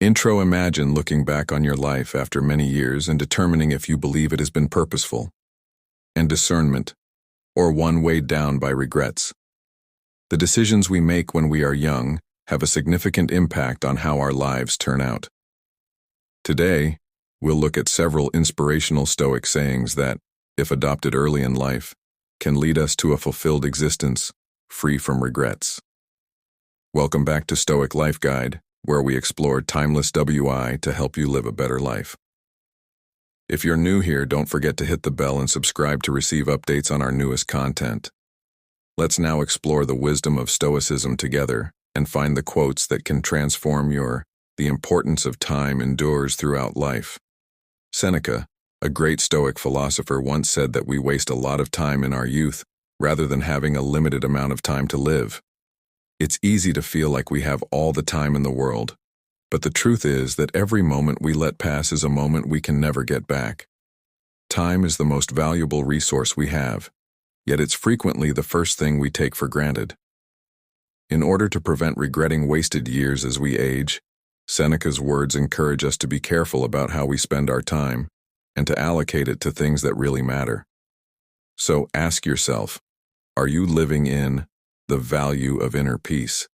Intro. Imagine looking back on your life after many years and determining if you believe it has been purposeful. And discernment, or one weighed down by regrets. The decisions we make when we are young have a significant impact on how our lives turn out. Today, we'll look at several inspirational Stoic sayings that, if adopted early in life, can lead us to a fulfilled existence, free from regrets. Welcome back to Stoic Life Guide, where we explore timeless WI to help you live a better life. If you're new here, don't forget to hit the bell and subscribe to receive updates on our newest content. Let's now explore the wisdom of Stoicism together and find the quotes that can transform The importance of time endures throughout life. Seneca, a great Stoic philosopher, once said that we waste a lot of time in our youth rather than having a limited amount of time to live. It's easy to feel like we have all the time in the world, but the truth is that every moment we let pass is a moment we can never get back. Time is the most valuable resource we have, yet it's frequently the first thing we take for granted. In order to prevent regretting wasted years as we age, Seneca's words encourage us to be careful about how we spend our time and to allocate it to things that really matter. So ask yourself, are you living in the value of inner peace?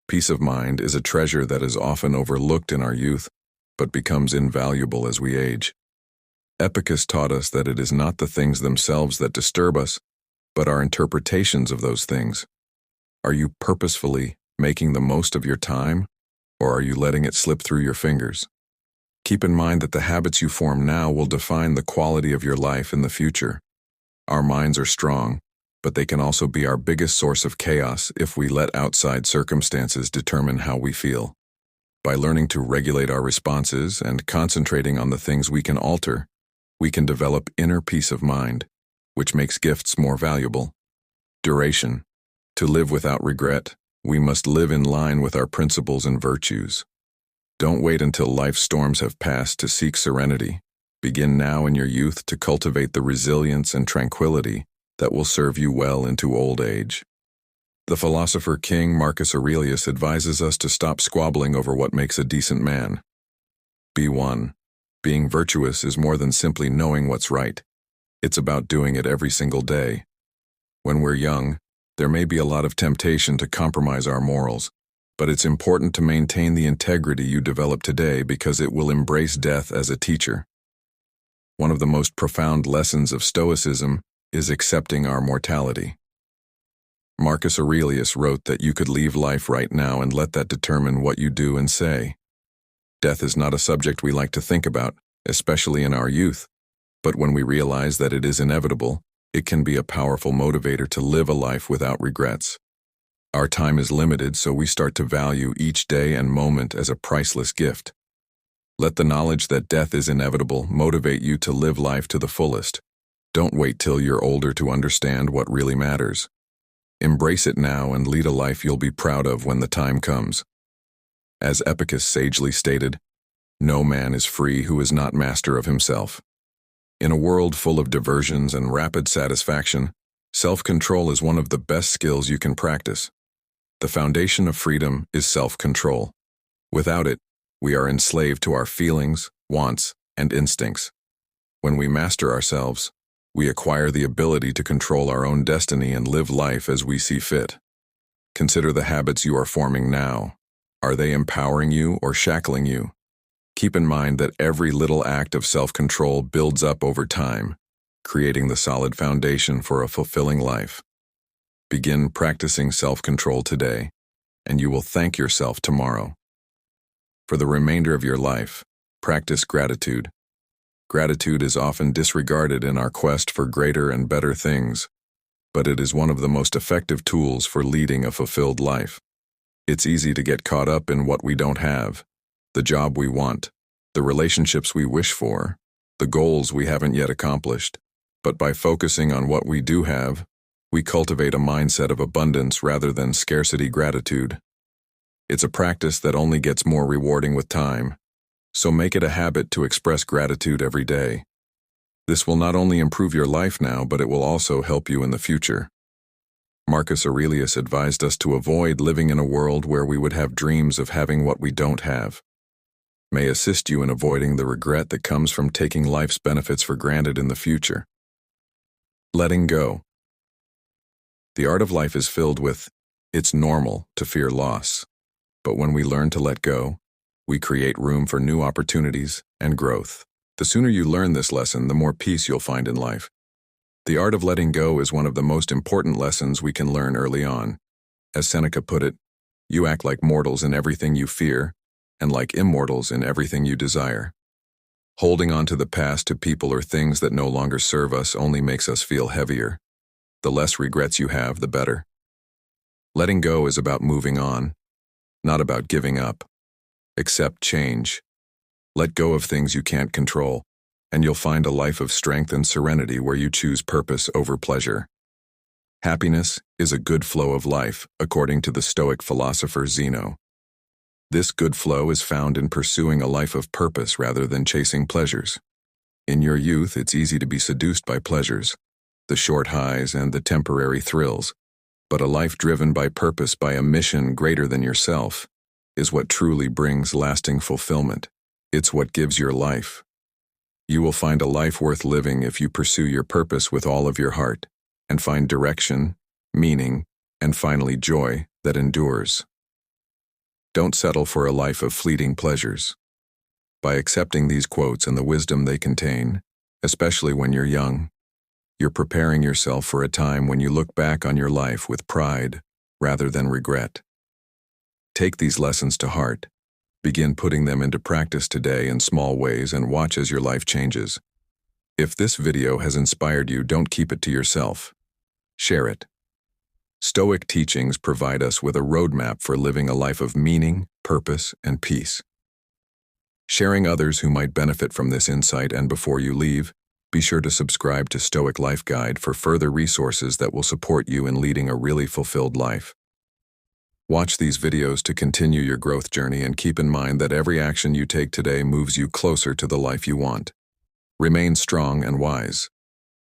Peace of mind is a treasure that is often overlooked in our youth, but becomes invaluable as we age. Epictetus taught us that it is not the things themselves that disturb us, but our interpretations of those things. Are you purposefully making the most of your time, or are you letting it slip through your fingers? Keep in mind that the habits you form now will define the quality of your life in the future. Our minds are strong, but they can also be our biggest source of chaos if we let outside circumstances determine how we feel. By learning to regulate our responses and concentrating on the things we can alter, we can develop inner peace of mind, which makes gifts more valuable. Duration. To live without regret, we must live in line with our principles and virtues. Don't wait until life's storms have passed to seek serenity. Begin now in your youth to cultivate the resilience and tranquility that will serve you well into old age. The philosopher King Marcus Aurelius advises us to stop squabbling over what makes a decent man. B1. Being virtuous is more than simply knowing what's right. It's about doing it every single day. When we're young, there may be a lot of temptation to compromise our morals, but it's important to maintain the integrity you develop today because it will embrace death as a teacher. One of the most profound lessons of Stoicism is accepting our mortality. Marcus Aurelius wrote that you could leave life right now and let that determine what you do and say. Death is not a subject we like to think about, especially in our youth, but when we realize that it is inevitable, it can be a powerful motivator to live a life without regrets. Our time is limited, so we start to value each day and moment as a priceless gift. Let the knowledge that death is inevitable motivate you to live life to the fullest. Don't wait till you're older to understand what really matters. Embrace it now and lead a life you'll be proud of when the time comes. As Epictetus sagely stated, no man is free who is not master of himself. In a world full of diversions and rapid satisfaction, self-control is one of the best skills you can practice. The foundation of freedom is self-control. Without it, we are enslaved to our feelings, wants, and instincts. When we master ourselves, we acquire the ability to control our own destiny and live life as we see fit. Consider the habits you are forming now. Are they empowering you or shackling you? Keep in mind that every little act of self-control builds up over time, creating the solid foundation for a fulfilling life. Begin practicing self-control today, and you will thank yourself tomorrow. For the remainder of your life, practice gratitude. Gratitude is often disregarded in our quest for greater and better things, but it is one of the most effective tools for leading a fulfilled life. It's easy to get caught up in what we don't have, the job we want, the relationships we wish for, the goals we haven't yet accomplished. But by focusing on what we do have, we cultivate a mindset of abundance rather than scarcity gratitude. It's a practice that only gets more rewarding with time, so make it a habit to express gratitude every day. This will not only improve your life now, but it will also help you in the future. Marcus Aurelius advised us to avoid living in a world where we would have dreams of having what we don't have. may assist you in avoiding the regret that comes from taking life's benefits for granted in the future. Letting go. The art of life is filled with, it's normal to fear loss. But when we learn to let go, we create room for new opportunities and growth. The sooner you learn this lesson, the more peace you'll find in life. The art of letting go is one of the most important lessons we can learn early on. As Seneca put it, you act like mortals in everything you fear, and like immortals in everything you desire. Holding on to the past, to people or things that no longer serve us, only makes us feel heavier. The less regrets you have, the better. Letting go is about moving on, not about giving up. Accept change. Let go of things you can't control, and you'll find a life of strength and serenity where you choose purpose over pleasure. Happiness is a good flow of life, according to the Stoic philosopher Zeno. This good flow is found in pursuing a life of purpose rather than chasing pleasures. In your youth, it's easy to be seduced by pleasures, the short highs and the temporary thrills, but a life driven by purpose, by a mission greater than yourself, is what truly brings lasting fulfillment. It's what gives your life. You will find a life worth living if you pursue your purpose with all of your heart, and find direction, meaning, and finally joy that endures. Don't settle for a life of fleeting pleasures. By accepting these quotes and the wisdom they contain, especially when you're young, you're preparing yourself for a time when you look back on your life with pride rather than regret. Take these lessons to heart. Begin putting them into practice today in small ways and watch as your life changes. If this video has inspired you, don't keep it to yourself. Share it. Stoic teachings provide us with a roadmap for living a life of meaning, purpose, and peace. Sharing others who might benefit from this insight, and before you leave, be sure to subscribe to Stoic Life Guide for further resources that will support you in leading a really fulfilled life. Watch these videos to continue your growth journey, and keep in mind that every action you take today moves you closer to the life you want. Remain strong and wise.